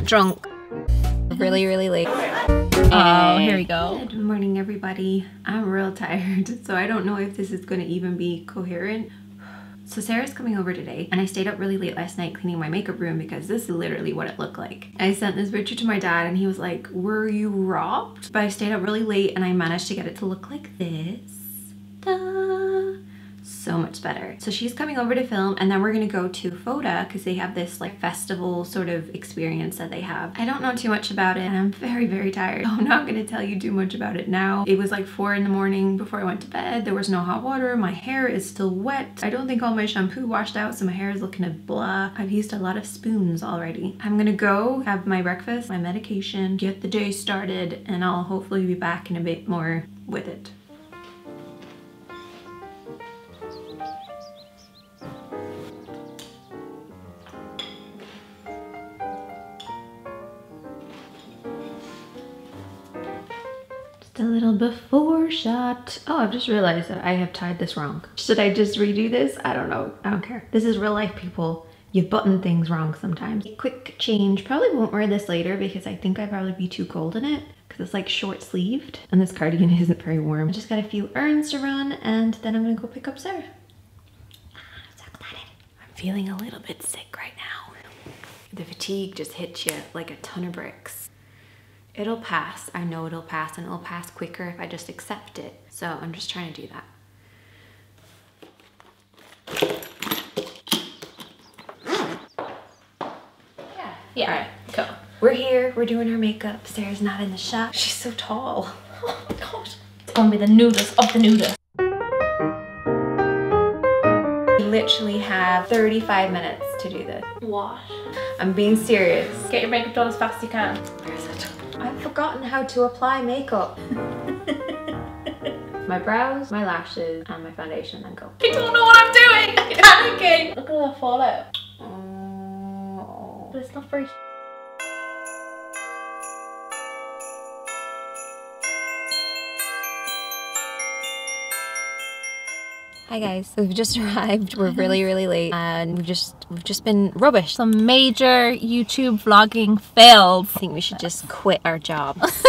drunk. Really late. Oh, here we go. Good morning, everybody. I'm real tired, so I don't know if this is going to even be coherent. So Sarah's coming over today, and I stayed up really late last night cleaning my makeup room because this is literally what it looked like. I sent this picture to my dad and he was like, were you robbed? But I stayed up really late and I managed to get it to look like this. Ta-da! So much better. So she's coming over to film, and then we're gonna go to Fota because they have this like festival sort of experience that they have. I don't know too much about it and I'm very tired. I'm not gonna tell you too much about it now. It was like 4 in the morning before I went to bed. There was no hot water. My hair is still wet. I don't think all my shampoo washed out, so my hair is looking a blah. I've used a lot of spoons already. I'm gonna go have my breakfast, my medication, get the day started, and I'll hopefully be back in a bit more with it. A little before shot. Oh, I've just realized that I have tied this wrong. Should I just redo this? I don't know. I don't care. This is real life, people. You button things wrong sometimes. Quick change. Probably won't wear this later because I think I'd probably be too cold in it because it's like short sleeved and this cardigan isn't very warm. I just got a few errands to run and then I'm gonna go pick up Sarah. I'm so excited. I'm feeling a little bit sick right now. The fatigue just hits you like a ton of bricks. It'll pass. I know it'll pass, and it'll pass quicker if I just accept it. So I'm just trying to do that. Yeah. All right, Cool. we're here. We're doing her makeup. Sarah's not in the shop. She's so tall. Oh my god. It's gonna be the nudist of the nudist. We literally have 35 minutes to do this. What? I'm being serious. Get your makeup done as fast as you can. Where is it? I've forgotten how to apply makeup. My brows, my lashes, and my foundation, and go. I don't know what I'm doing. I'm panicking. Look at that fallout. Oh. But it's not very. Hi guys, we've just arrived. We're really late and we've just been rubbish. Some major YouTube vlogging fails. I think we should just quit our jobs.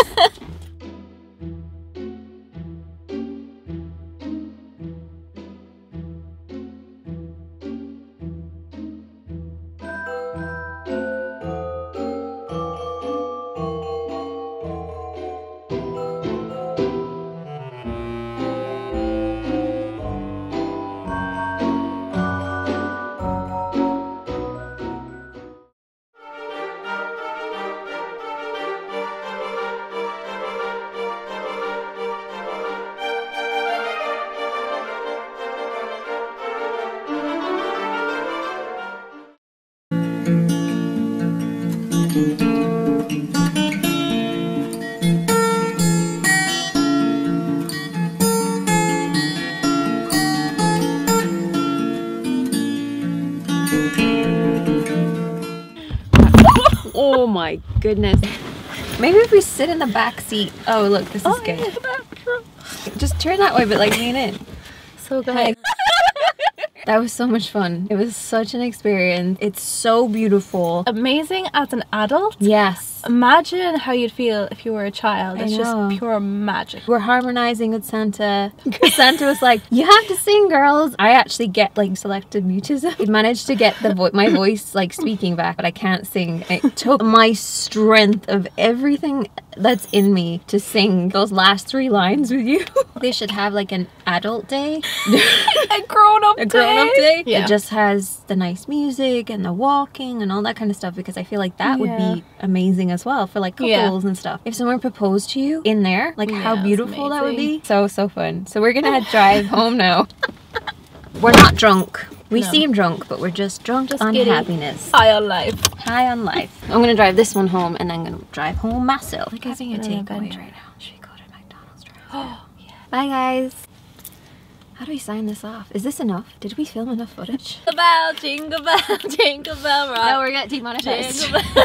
Oh my goodness. Maybe if we sit in the back seat. Oh look, this is good. Yeah. Just turn that way, but like lean in. So good. Hi. That was so much fun. It was such an experience. It's so beautiful. Amazing as an adult. Yes. Imagine how you'd feel if you were a child. It's I know. just pure magic. We're harmonizing with Santa. Santa was like, you have to sing, girls. I actually get like selective mutism. I managed to get the my voice like speaking back, but I can't sing. It took my strength of everything that's in me to sing those last 3 lines with you. They should have like an adult day. A grown-up day. Yeah. It just has the nice music and the walking and all that kind of stuff, because I feel like that would be amazing as well for like couples and stuff. If someone proposed to you in there, like how beautiful that would be. So fun. So we're gonna drive home now. We're not drunk. We seem drunk, but we're just drunk on happiness. High on life. High on life. I'm gonna drive this one home and then I'm gonna drive home myself. Like having a takeaway right now. Should we go to McDonald's drive? Oh, yeah. Bye guys. How do we sign this off? Is this enough? Did we film enough footage? Jingle bell rock. No, we're getting demonetized. Jingle bell.